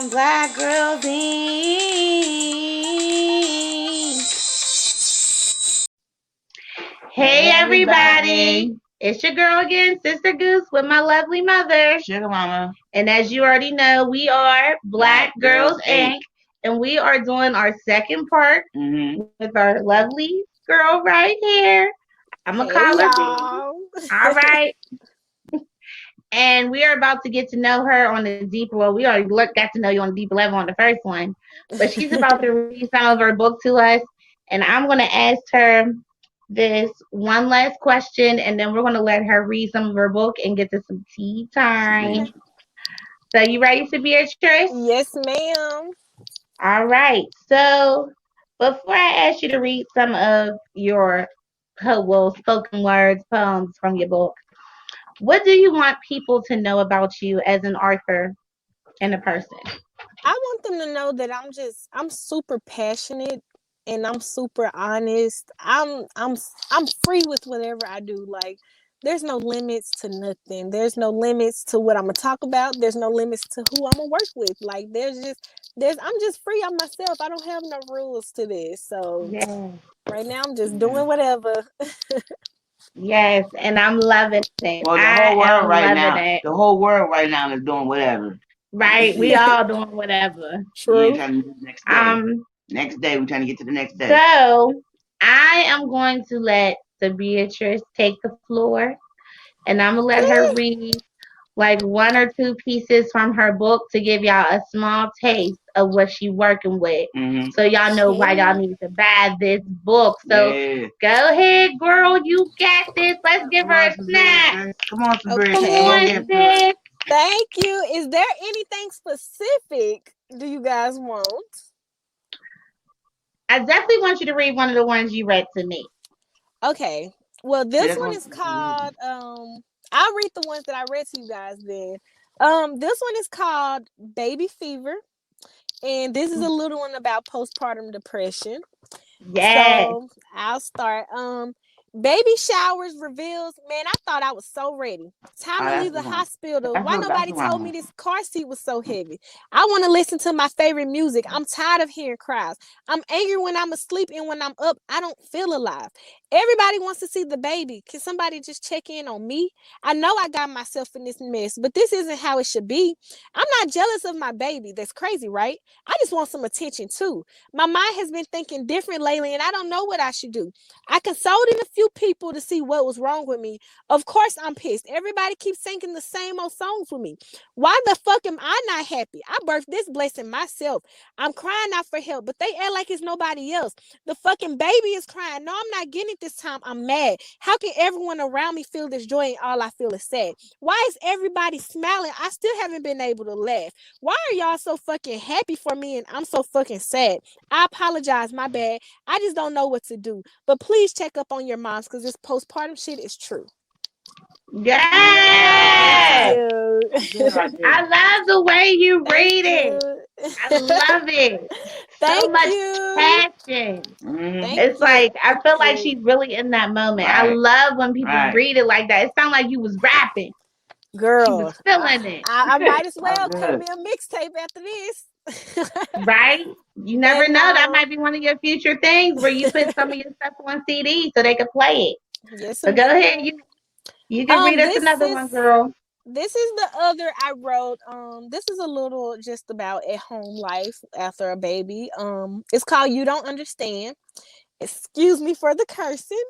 Black Girls Inc. Hey everybody. It's your girl again, Sister Goose, with my lovely mother, Sugar Mama. And as you already know, we are Black Girls Inc. And we are doing our second part with our lovely girl right here. I'm going to call her B. All right. And we are about to get to know her on a deeper level. We already got to know you on a deeper level on the first one. But she's about to read some of her book to us. And I'm going to ask her this one last question. And then we're going to let her read some of her book and get to some tea time. So you ready, Shabeatrice? Yes, ma'am. All right. So before I ask you to read some of your spoken words, poems from your book, what do you want people to know about you as an author and a person? I want them to know that I'm super passionate and I'm super honest. I'm free with whatever I do. Like there's no limits to nothing. There's no limits to what I'm gonna talk about. There's no limits to who I'm gonna work with. Like I'm just free on myself. I don't have no rules to this. So right now I'm just doing whatever. Yes, and I'm loving it. Well, the whole world right now is doing whatever. Right, we all doing whatever. True. Trying to do next day. Next day, we're trying to get to the next day. So I am going to let Beatrice take the floor, and I'm gonna let her read like one or two pieces from her book to give y'all a small taste of what she's working with. So y'all know why y'all need to buy this book. So go ahead, girl. You got this. Let's give her a snap. Come on, Sabrina. Come on, sis. Thank you. Is there anything specific do you guys want? I definitely want you to read one of the ones you read to me. Okay. Well, this one is called I'll read the ones that I read to you guys then. This one is called Baby Fever. And this is a little one about postpartum depression. Yes. So I'll start. Baby showers reveals, man, I thought I was so ready. Time to leave the hospital. Why nobody told me this car seat was so heavy? I want to listen to my favorite music. I'm tired of hearing cries. I'm angry when I'm asleep, and when I'm up, I don't feel alive. Everybody wants to see the baby. Can somebody just check in on me? I know I got myself in this mess, but this isn't how it should be. I'm not jealous of my baby. That's crazy, right? I just want some attention too. My mind has been thinking different lately, and I don't know what I should do. I consulted a few people to see what was wrong with me. Of course I'm pissed. Everybody keeps singing the same old songs with me. Why the fuck am I not happy? I birthed this blessing myself. I'm crying out for help, but they act like it's nobody else. The fucking baby is crying. No, I'm not getting it this time. I'm mad. How can everyone around me feel this joy and all I feel is sad? Why is everybody smiling? I still haven't been able to laugh. Why are y'all so fucking happy for me and I'm so fucking sad? I apologize, my bad. I just don't know what to do. But please check up on your moms because this postpartum shit is true. Yes. I love the way you read it. I love it. So much passion. It's like I feel like she's really in that moment. I love when people read it like that. It sounds like you was rapping. Girl, she was feeling it. I might as well cut me a mixtape after this. Right? You never know. That might be one of your future things where you put some of your stuff on CD so they can play it. Yes, so go ahead. You can read us another one, girl. This is the other I wrote. This is a little just about at home life after a baby. It's called You Don't Understand. Excuse me for the cursing.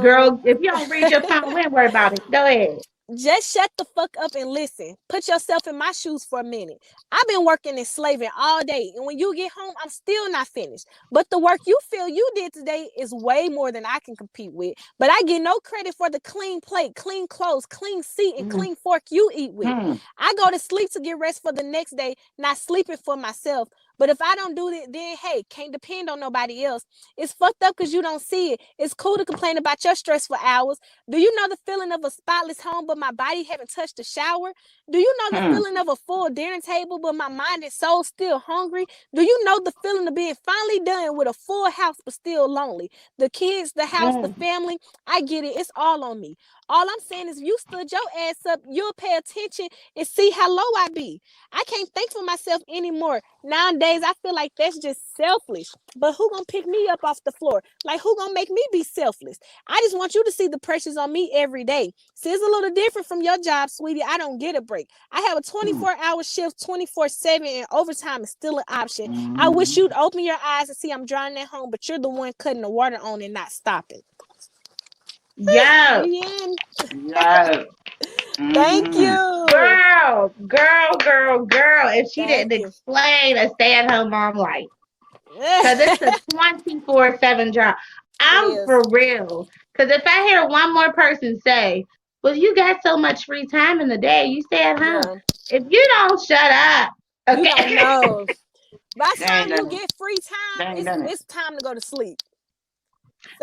Girl, if you don't read your phone, we ain't worry about it. Go ahead. Just shut the fuck up and listen. Put yourself in my shoes for a minute. I've been working and slaving all day, and when you get home, I'm still not finished. But the work you feel you did today is way more than I can compete with. But I get no credit for the clean plate, clean clothes, clean seat, and clean fork you eat with. I go to sleep to get rest for the next day, not sleeping for myself. But if I don't do it, then hey, can't depend on nobody else. It's fucked up because you don't see it. It's cool to complain about your stress for hours. Do you know the feeling of a spotless home, but my body haven't touched the shower? Do you know the feeling of a full dinner table, but my mind and soul still hungry? Do you know the feeling of being finally done with a full house, but still lonely? The kids, the house, the family, I get it. It's all on me. All I'm saying is, if you stood your ass up, you'll pay attention and see how low I be. I can't think for myself anymore. Nowadays, I feel like that's just selfish. But who gonna pick me up off the floor? Like, who gonna make me be selfless? I just want you to see the pressures on me every day. See, it's a little different from your job, sweetie. I don't get a break. I have a 24-hour shift, 24/7, and overtime is still an option. I wish you'd open your eyes and see I'm driving at home, but you're the one cutting the water on and not stopping. Yo. Yes. Thank you. Girl. If she Thank didn't you. explain a stay-at-home mom life. Because it's a 24/7 job. It I'm is. for real. Because if I hear one more person say, well, you got so much free time in the day, you stay at home. Yeah. If you don't shut up, You don't okay? know. By the They time ain't you done it. get free They time, ain't done it. it's time to go to sleep.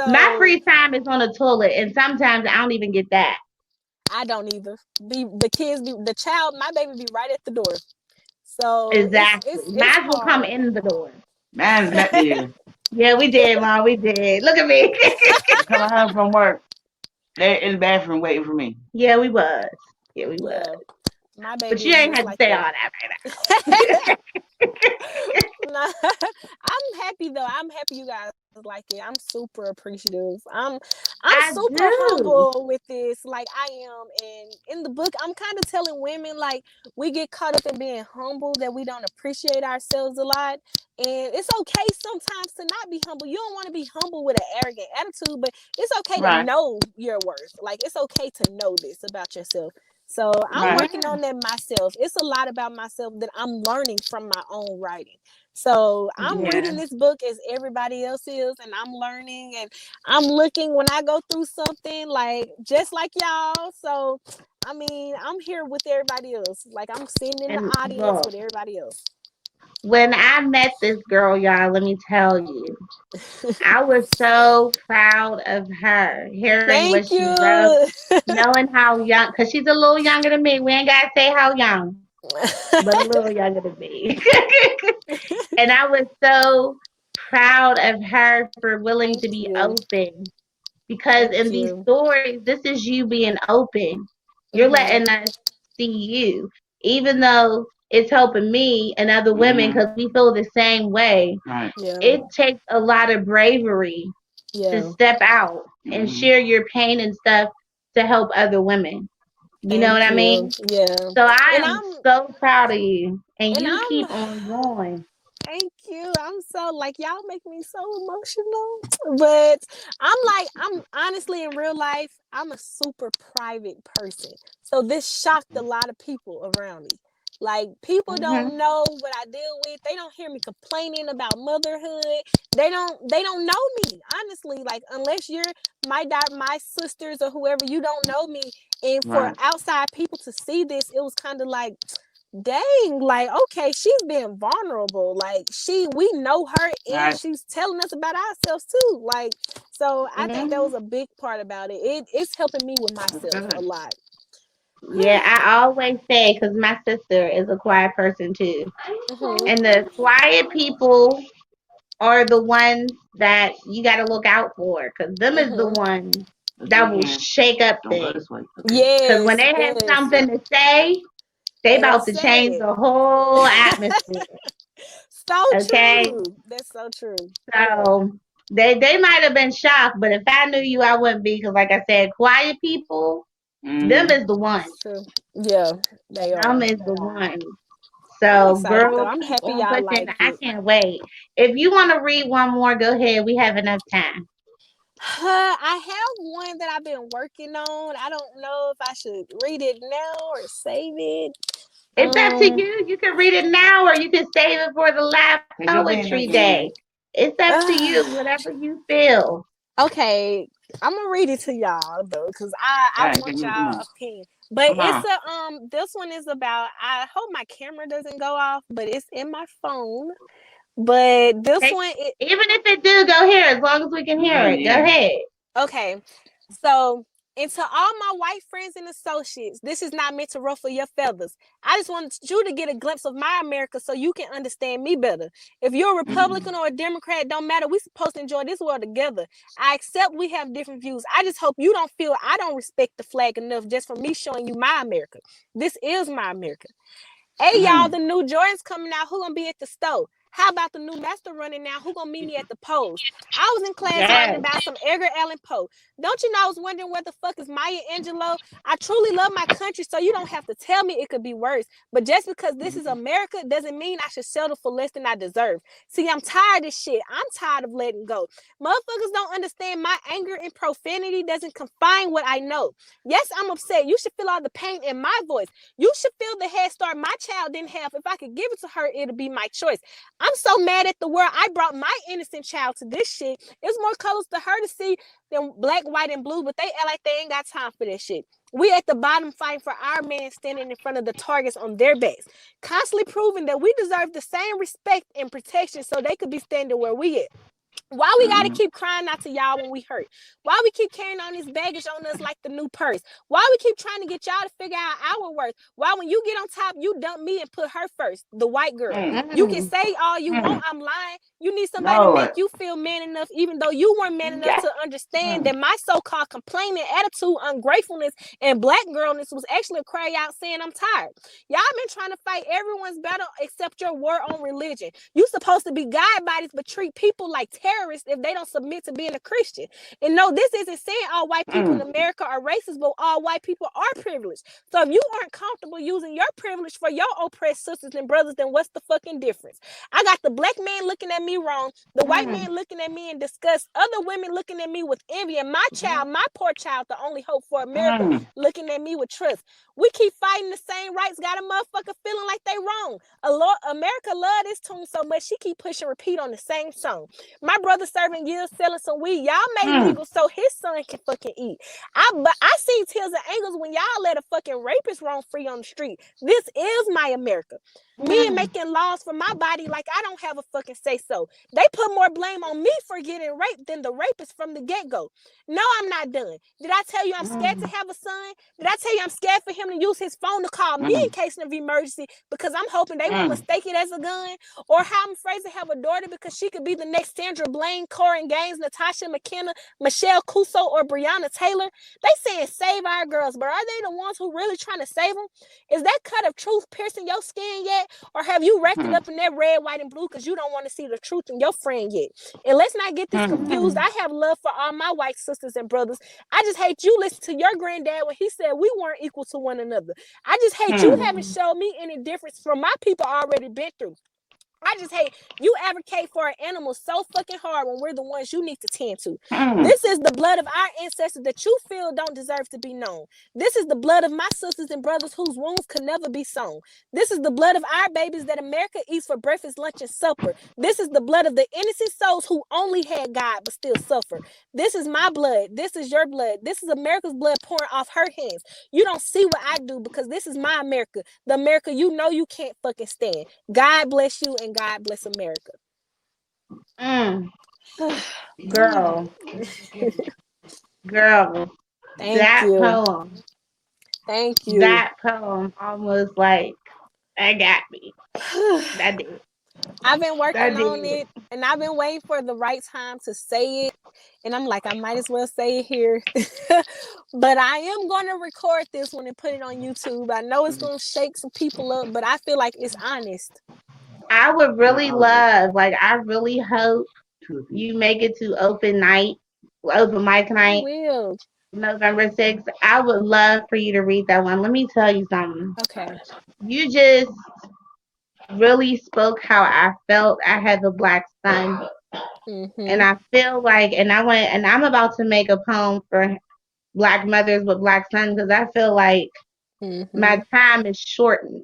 My So free time is on the toilet, and sometimes I don't even get that. I don't either. The kids be the child, my baby be right at the door. So Exactly. it's Mine will come hard. in the door. Man's met there. Yeah, we did, Mom. We did. Look at me. I'm coming home from work. They're in the bathroom waiting for me. Yeah, we was. Yeah, we was. Yeah. My But baby you is ain't just had to like say all that. that right No, I'm happy though. I'm happy you guys like it. I'm super appreciative. I'm now. I super do. humble with this. Like I am, and in the book, I'm kind of telling women like we get caught up in being humble that we don't appreciate ourselves a lot. And it's okay sometimes to not be humble. You don't want to be humble with an arrogant attitude, but it's okay to Right. know your worth. Like it's okay to know this about yourself. So I'm Right. working on that myself. It's a lot about myself that I'm learning from my own writing. So I'm Yeah. reading this book as everybody else is, and I'm learning and I'm looking when I go through something like just like y'all. So I mean, I'm here with everybody else. Like I'm sitting in the And audience look, with everybody else. when I met this girl, y'all, let me tell you, I was so proud of her, hearing what Thank she wrote, you. knowing how young, because she's a little younger than me. We ain't got to say how young, but a little younger than me. And I was so proud of her for willing to Thank be you. open. Because Thank in these you. stories, this is you being open. You're Mm-hmm. letting us see you, even though it's helping me and other women because we feel the same way. Right. Yeah. It takes a lot of bravery to Yeah. step out and share your pain and stuff to help other women. You know Thank what I you. mean? Yeah. So I And am so proud of you, and you I'm keep on going. thank you. I'm so like y'all make me so emotional. But I'm honestly in real life, I'm a super private person. So this shocked a lot of people around me. Like people Hmm. don't know what I deal with. They don't hear me complaining about motherhood. They don't know me. Honestly, like unless you're my sisters or whoever, you don't know me. And for Right. outside people to see this, it was kind of like dang, like okay, she's being vulnerable, like we know her and Right. she's telling us about ourselves too, like so I think that Hmm. was a big part about it's helping me with That's myself a good. lot. Yeah, I always say because my sister is a quiet person too, Mm-hmm. and the quiet people are the ones that you got to look out for because them is the Mm-hmm. ones That's that right will here. shake up Don't go things. this way. Okay. Because when Yes, they have yes, something to say, they they gonna about to say change it. the whole atmosphere. So Okay, true, that's so true. so they might have been shocked, but if I knew you, I wouldn't be. Because like I said, quiet people, them is the ones. It's true. Yeah, they Them are. is the ones. I'm So, excited though. girl, I'm keep happy on y'all pushing. like I it. can't wait. If you want to read one more, go ahead. We have enough time. I have one that I've been working on. I don't know if I should read it now or save it. It's up to you. You can read it now or you can save it for the live Take your pen poetry back and read day. it. It's up to you, uh, whatever you feel. okay, I'm gonna read it to y'all though, cause I All right. want Come y'all on. opinion. But Come it's on. a this one is about. I hope my camera doesn't go off, but it's in my phone. But this Take, one, even if it do, go here as long as we can hear it. Go Yeah. ahead. okay. So And to all my white friends and associates, this is not meant to ruffle your feathers. I just want you to get a glimpse of my America so you can understand me better. If you're a Republican or a Democrat, don't matter. We're supposed to enjoy this world together. I accept we have different views. I just hope you don't feel I don't respect the flag enough just for me showing you my America. This is my America. Hey, y'all, the new Jordans coming out. Who gonna be at the store? How about the new Master running now? Who gonna meet me at the polls? I was in class writing about some Edgar Allan Poe. Don't you know I was wondering where the fuck is Maya Angelou? I truly love my country, so you don't have to tell me it could be worse. But just because this is America doesn't mean I should settle for less than I deserve. See, I'm tired of this shit. I'm tired of letting go. Motherfuckers don't understand my anger and profanity doesn't confine what I know. Yes, I'm upset. You should feel all the pain in my voice. You should feel the head start my child didn't have. If I could give it to her, it'll be my choice. I'm so mad at the world. I brought my innocent child to this shit. There's more colors to her to see than black, white, and blue, but they act like they ain't got time for that shit. We at the bottom fighting for our men standing in front of the targets on their backs, constantly proving that we deserve the same respect and protection so they could be standing where we at. Why we gotta keep crying out to y'all when we hurt? Why we keep carrying on this baggage on us like the new purse? Why we keep trying to get y'all to figure out our worth? Why when you get on top, you dump me and put her first, the white girl. You can say all you want, I'm lying. You need somebody to make you feel man enough, even though you weren't man enough to understand that my so-called complaining attitude, ungratefulness, and black girlness was actually a cry out saying I'm tired. Y'all been trying to fight everyone's battle except your war on religion. You supposed to be God bodies, but treat people like terrorists if they don't submit to being a Christian. And no, this isn't saying all white people in America are racist, but all white people are privileged. So if you aren't comfortable using your privilege for your oppressed sisters and brothers, then what's the fucking difference? I got the black man looking at me wrong, the white man looking at me in disgust, other women looking at me with envy, and my child, my poor child, the only hope for America, looking at me with trust. We keep fighting the same rights, got a motherfucker feeling like they wrong. America love this tune so much, she keep pushing repeat on the same song. My brother serving years selling some weed. Y'all made legal so his son can fucking eat. I seen tears of angels when y'all let a fucking rapist roam free on the street. This is my America. Me making laws for my body like I don't have a fucking say so. They put more blame on me for getting raped than the rapist from the get-go. No, I'm not done. Did I tell you I'm scared to have a son? Did I tell you I'm scared for him to use his phone to call me in case of emergency because I'm hoping they won't mistake it as a gun? Or how I'm afraid to have a daughter because she could be the next Sandra Bland, Corin Gaines, Natasha McKenna, Michelle Cuso, or Breonna Taylor? They saying save our girls, but are they the ones who really trying to save them? Is that cut of truth piercing your skin yet? Or have you wrapped it up in that red, white, and blue because you don't want to see the truth in your friend yet? And let's not get this confused. I have love for all my white sisters and brothers. I just hate you listen to your granddad when he said we weren't equal to one another. I just hate you haven't shown me any difference from my people already been through. I just hate you advocate for an animal so fucking hard when we're the ones you need to tend to. This is the blood of our ancestors that you feel don't deserve to be known. This is the blood of my sisters and brothers whose wounds could never be sown. This is the blood of our babies that America eats for breakfast, lunch, and supper. This is the blood of the innocent souls who only had God but still suffer. This is my blood. This is your blood. This is America's blood pouring off her hands. You don't see what I do because this is my America. The America you know you can't fucking stand. God bless you and God bless America. Girl. Girl. Thank you. Poem. Thank you. That poem almost like that got me. That did. I've been working on it and I've been waiting for the right time to say it. And I'm like, I might as well say it here. But I am going to record this one and put it on YouTube. I know it's going to shake some people up, but I feel like it's honest. I would really love, I really hope you make it to open mic night. I will. November 6th. I would love for you to read that one. Let me tell you something. Okay. You just really spoke how I felt. I have a black son. And I feel like, and I'm about to make a poem for black mothers with black sons because I feel like my time is shortened.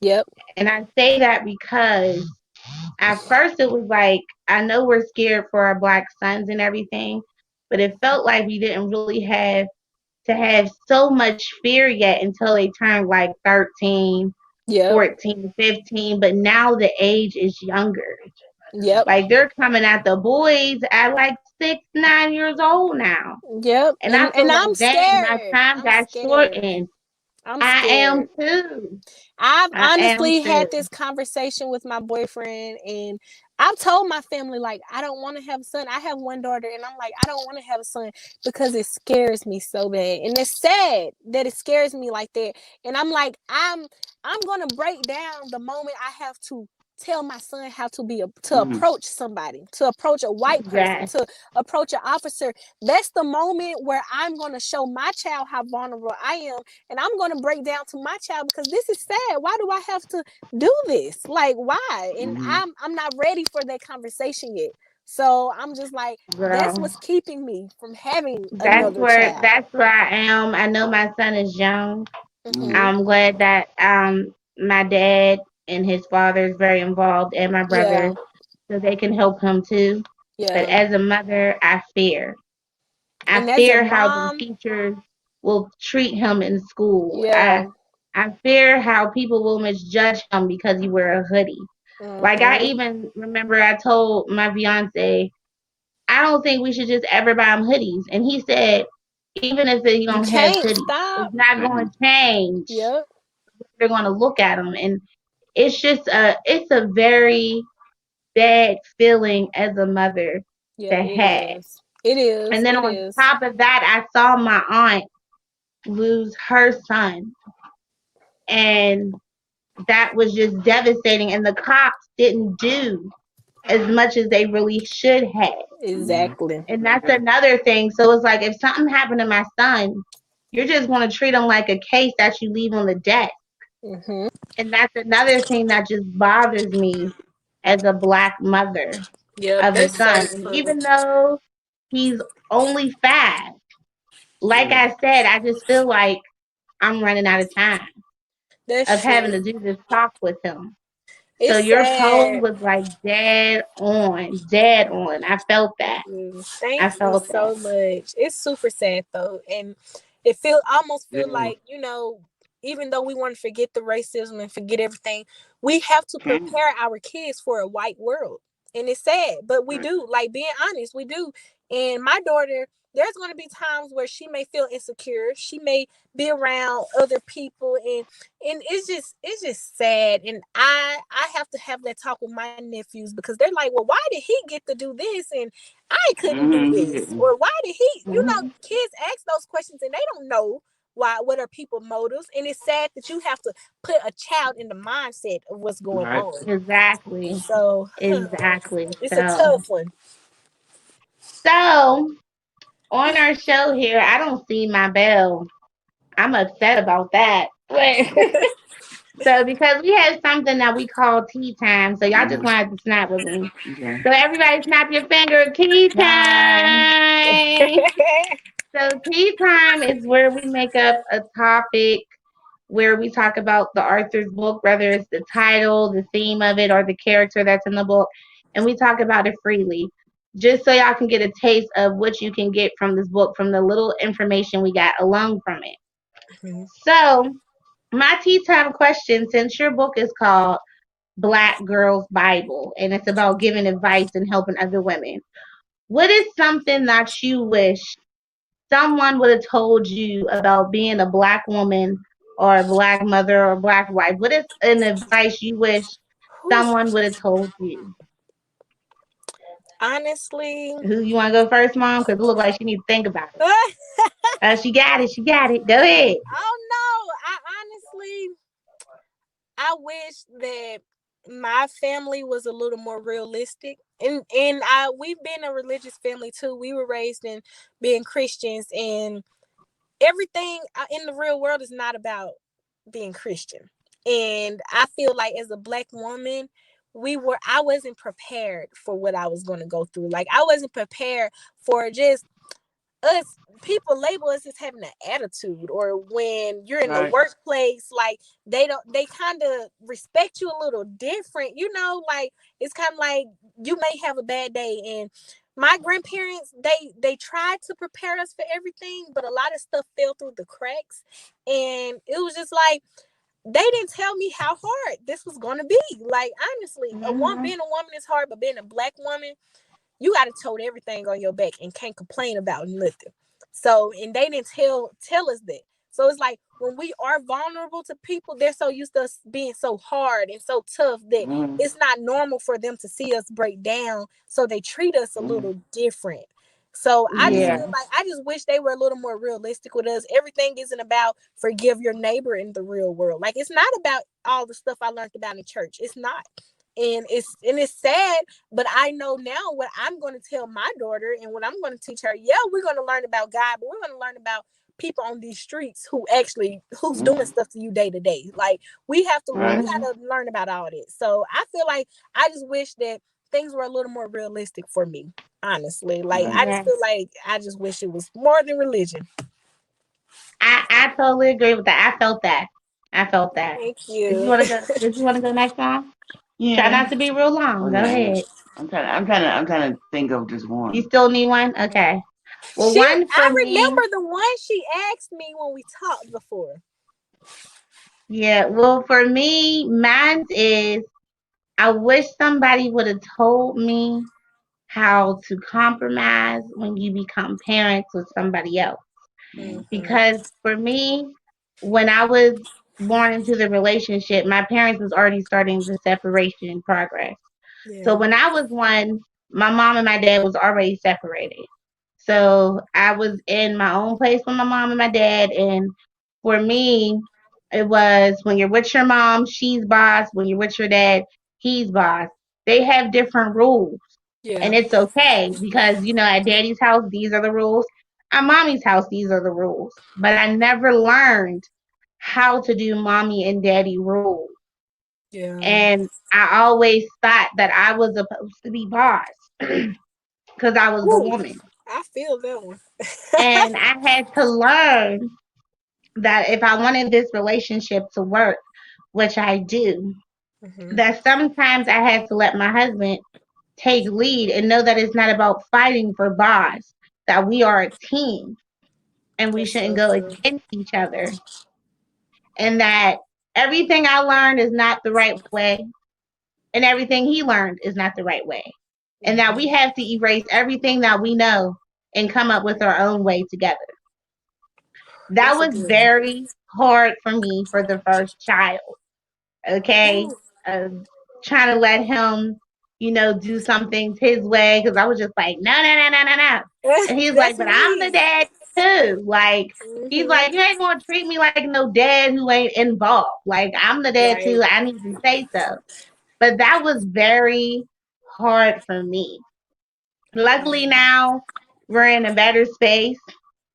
Yep. And I say that because at first it was like, I know we're scared for our black sons and everything, but it felt like we didn't really have to have so much fear yet until they turned like 13, 14, 15. But now the age is younger. Yep. Like they're coming at the boys at like 6, 9 years old now. Yep. And I feel And like, I'm dang, my scared. time I'm got scared. shortened. I'm I am scared. too. I've I am honestly too. had this conversation with my boyfriend, and I've told my family, like, I don't want to have a son. I have one daughter, and I'm like, I don't want to have a son because it scares me so bad. And it's sad that it scares me like that. And I'm like, I'm gonna break down the moment I have to tell my son how to approach somebody, to approach a white person, Yes. to approach an officer. That's the moment where I'm gonna show my child how vulnerable I am, and I'm going to break down to my child, because this is sad. Why do I have to do this? Like, why? And I'm not ready for that conversation yet. So I'm just like, that's Girl. what's keeping me from having another child. That's where I am. I know my son is young. Mm-hmm. I'm glad that my dad and his father is very involved, and my Yeah, brother, so they can help him too. But yeah. as a mother, I fear. I And as a fear how the mom, teachers will treat him in school. yeah. I fear how people will misjudge him because he wear a hoodie. Like, I Mm-hmm. even remember I told my fiance, I don't think we should just ever buy him hoodies. And he said, even if you You don't have can't hoodies, stop. it's not going to change. Yep. They're going to look at him. And it's a very bad feeling as a mother Yeah, to it have. is. It is. And then It on is. top of that, I saw my aunt lose her son. And that was just devastating. And the cops didn't do as much as they really should have. Exactly. And that's another thing. So it's like, if something happened to my son, you're just going to treat him like a case that you leave on the desk. Mm-hmm. And that's another thing that just bothers me as a black mother Yep, of a that's so son. And true. even though he's only 5, like I said, I just feel like I'm running out of time That's of having true. to do this talk with him. So It's your poem sad. was like dead on, dead on. I felt that. I Thank you felt that. so much. It's super sad though, and it almost feel like, even though we want to forget the racism and forget everything, we have to prepare our kids for a white world. And it's sad, but we do. Like, being honest, we do. And my daughter, there's going to be times where she may feel insecure. She may be around other people, and it's just sad. And I have to have that talk with my nephews, because they're like, well, why did he get to do this and I couldn't do this? Or why did he, Mm-hmm. kids ask those questions and they don't know what are people motives. And it's sad that you have to put a child in the mindset of what's going on. Exactly. So Exactly. it's a tough one. So on our show here, I don't see my bell. I'm upset about that. So because we have something that we call tea time, so y'all just gonna have to snap with me. So everybody snap your finger. Tea time. So tea time is where we make up a topic where we talk about the author's book, whether it's the title, the theme of it, or the character that's in the book, and we talk about it freely. Just so y'all can get a taste of what you can get from this book, from the little information we got along from it. So, my tea time question, since your book is called Black Girls Bible and it's about giving advice and helping other women, what is something that you wish someone would have told you about being a black woman or a black mother or a black wife? What is an advice you wish someone would have told you? Honestly, Who you want to go first, Mom? Because it looks like she needs to think about it. oh She got it. She got it. Go ahead. no, I wish that my family was a little more realistic. And we've been a religious family too. We were raised in being Christians, and everything in the real world is not about being Christian. And I feel like, as a black woman, I wasn't prepared for what I was going to go through. Like, I wasn't prepared for just us. People label us as having an attitude, or when you're in the workplace, like, they kind of respect you a little different, like, it's kind of like you may have a bad day. And my grandparents, they tried to prepare us for everything, but a lot of stuff fell through the cracks. And it was just like, they didn't tell me how hard this was going to be. Like, honestly, Mm-hmm. being a woman is hard, but being a black woman, you got to tote everything on your back and can't complain about nothing. So, and they didn't tell us that. So it's like when we are vulnerable to people, they're so used to us being so hard and so tough that it's not normal for them to see us break down. So they treat us a little different. So I just feel like I just wish they were a little more realistic with us. Everything isn't about forgive your neighbor in the real world. Like it's not about all the stuff I learned about in church. It's not. And it's sad, but I know now what I'm going to tell my daughter and what I'm going to teach her. Yeah, we're going to learn about God, but we're going to learn about people on these streets who's doing stuff to you day to day. Like we got to learn about all this. So I feel like I just wish that things were a little more realistic for me. Honestly, like I just feel like I just wish it was more than religion. I totally agree with that. I felt that. I felt that. Thank you. Did you want to go next time? Yeah. Try not to be real long. Go ahead. I'm trying to think of just one. You still need one? Okay. Well, I remember the one she asked me when we talked before. Yeah. Well, for me, mine is I wish somebody would have told me how to compromise when you become parents with somebody else. Because for me, when I was born into the relationship, my parents was already starting the separation progress. Yeah. So when I was one, my mom and my dad was already separated. So I was in my own place with my mom and my dad. And for me, it was when you're with your mom, she's boss. When you're with your dad, he's boss. They have different rules. Yeah. And it's okay because, at daddy's house, these are the rules. At mommy's house, these are the rules. But I never learned how to do mommy and daddy rules. Yeah. And I always thought that I was supposed to be boss because I was the woman. I feel that one. And I had to learn that if I wanted this relationship to work, which I do, that sometimes I had to let my husband take lead and know that it's not about fighting for boss, that we are a team and we shouldn't go against each other. And that everything I learned is not the right way and everything he learned is not the right way. And that we have to erase everything that we know and come up with our own way together. That was very hard for me for the first child. Okay. Trying to let him, do some things his way. Cause I was just like, no. And he's like, but I'm the dad too. Like, he's like, you ain't going to treat me like no dad who ain't involved. Like, I'm the dad too. I need to say so. But that was very hard for me. Luckily now we're in a better space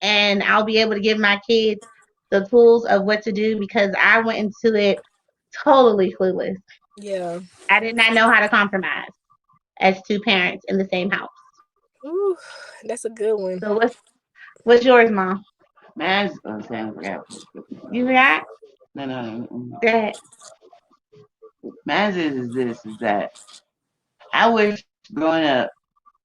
and I'll be able to give my kids the tools of what to do because I went into it totally clueless. Yeah. I did not know how to compromise as two parents in the same house. Ooh, that's a good one. So what's yours, Mom? Mine's saying You forgot? No. Go ahead. Mine's is that I wish growing up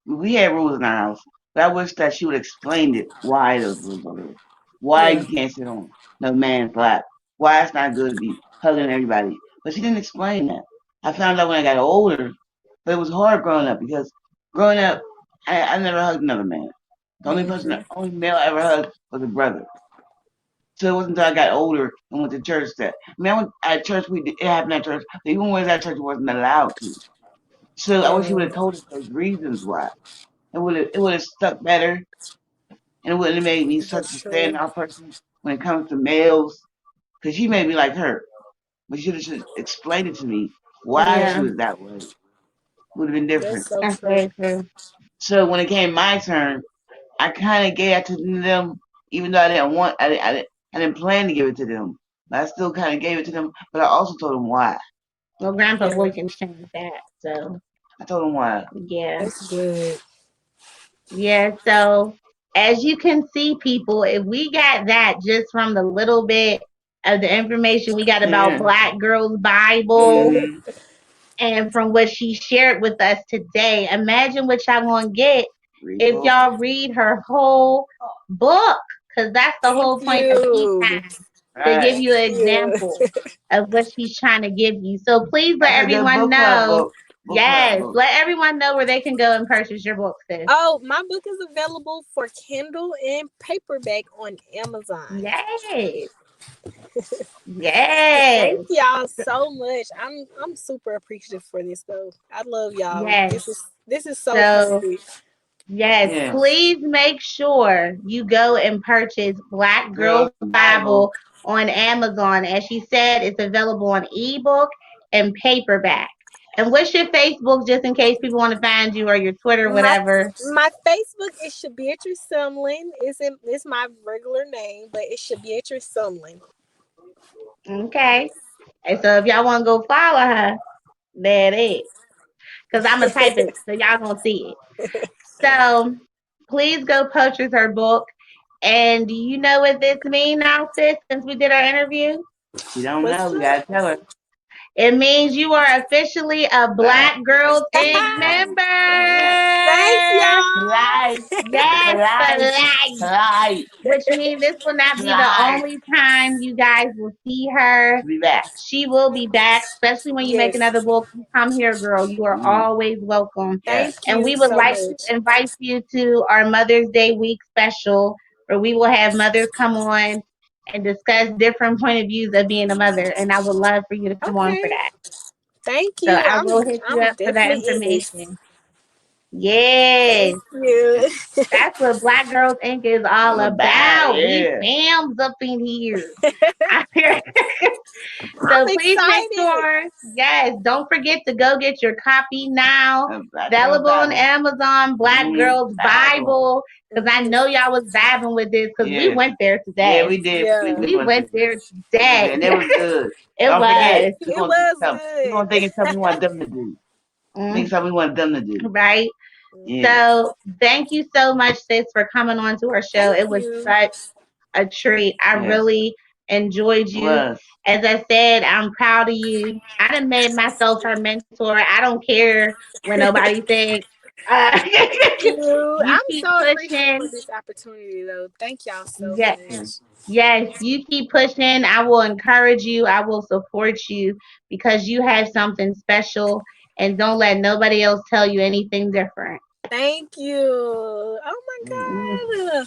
we had rules in our house, but I wish that she would explain it why those rules are there. Why you can't sit on no man's lap. Why it's not good to be hugging everybody. But she didn't explain that. I found out when I got older, but it was hard growing up because growing up, I never hugged another man. The only male I ever hugged was a brother. So it wasn't until I got older and went to church that I went at church. It happened at church, but even when I was at church, it wasn't allowed to. So I wish he would have told us those reasons why. It would have stuck better, and it wouldn't have made me such a standout person when it comes to males. Because she made me like her, but she should have explained it to me why she was that way. Would have been different. That's very true. So when it came my turn, I kind of gave it to them, even though I didn't want. I didn't plan to give it to them. But I still kind of gave it to them, but I also told them why. Well, Grandpa boy can change that, so I told them why. Yeah, that's good. Yeah, so as you can see, people, if we got that just from the little bit of the information we got about Black Girls Bible and from what she shared with us today, imagine what y'all gonna get if y'all read her whole book, because that's the whole point of tea time, to give you an example of what she's trying to give you. So please let everyone know Yes, let everyone know where they can go and purchase your book, sis. Oh, my book is available for Kindle and paperback on Amazon. Yes. Thank Yes. y'all so much. I'm super appreciative for this though. I love y'all. Yes. This is so So, perfect. yes, please make sure you go and purchase Black Girls Bible on Amazon. As she said, it's available on ebook and paperback. And what's your Facebook, just in case people want to find you, or your Twitter, My whatever? my Facebook is Shabeatrice Sumlin. It's my regular name, but it's Shabeatrice Sumlin. Okay. And so if y'all want to go follow her, there it is. Because I'm going to type it so y'all going to see it. So please go purchase her book. And do you know what this means now, sis, since we did our interview? She don't know. We got to tell her. It means you are officially a Black Girls Inc. member. Thank Life. y'all. Yes, for life. Life. Which means this will not be the only time you guys will see her. Be back. She will be back, especially when you make Yes. another book. You come here, girl. You are always welcome. Thank And you we would so like to much. invite you to our Mother's Day week special, where we will have mothers come on and discuss different point of views of being a mother. And I would love for you to come on for Okay. that. Thank So you. I will hit you I'm up for that definitely in this. information. Yes. Thank you. That's what Black Girls Inc. is all about. We Yeah. fams up in here. I'm So please make excited. sure, yes, don't forget to go get your copy now. Black Girls Available on Bible. Amazon, Black Girls Bible. Because I know y'all was vibing with this because we went there today. Yeah, we did. Yeah. We went there today. And it was good. It Don't forget, was. It was we're good. gonna think of something we want them to do. Think something we want them to do. Right. Yeah. So thank you so much, sis, for coming on to our show. Thank It was you. such a treat. I really enjoyed you. As I said, I'm proud of you. I done made myself her mentor. I don't care what nobody thinks. Uh, Thank you. you I'm keep so appreciative for pushing. this opportunity though. Thank y'all so Yeah, much. yes, you keep pushing. I will encourage you. I will support you because you have something special, and don't let nobody else tell you anything different. Thank you. Oh my God.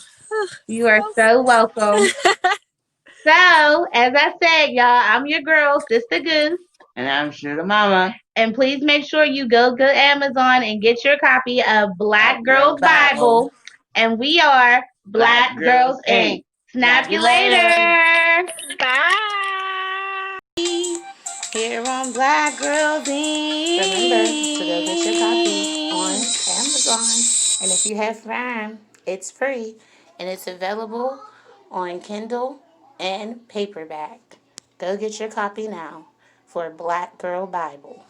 You are so welcome. So, as I said, y'all, I'm your girl, Sister Goose. And I'm Sugar Mama. And please make sure you go to Amazon and get your copy of Black Girls Bible. And we are Black Girls Inc. Snap you later. Bye. Here on Black Girls Inc. Remember to go get your copy on Amazon. And if you have Prime, it's free and it's available on Kindle and paperback. Go get your copy now for Black Girl Bible.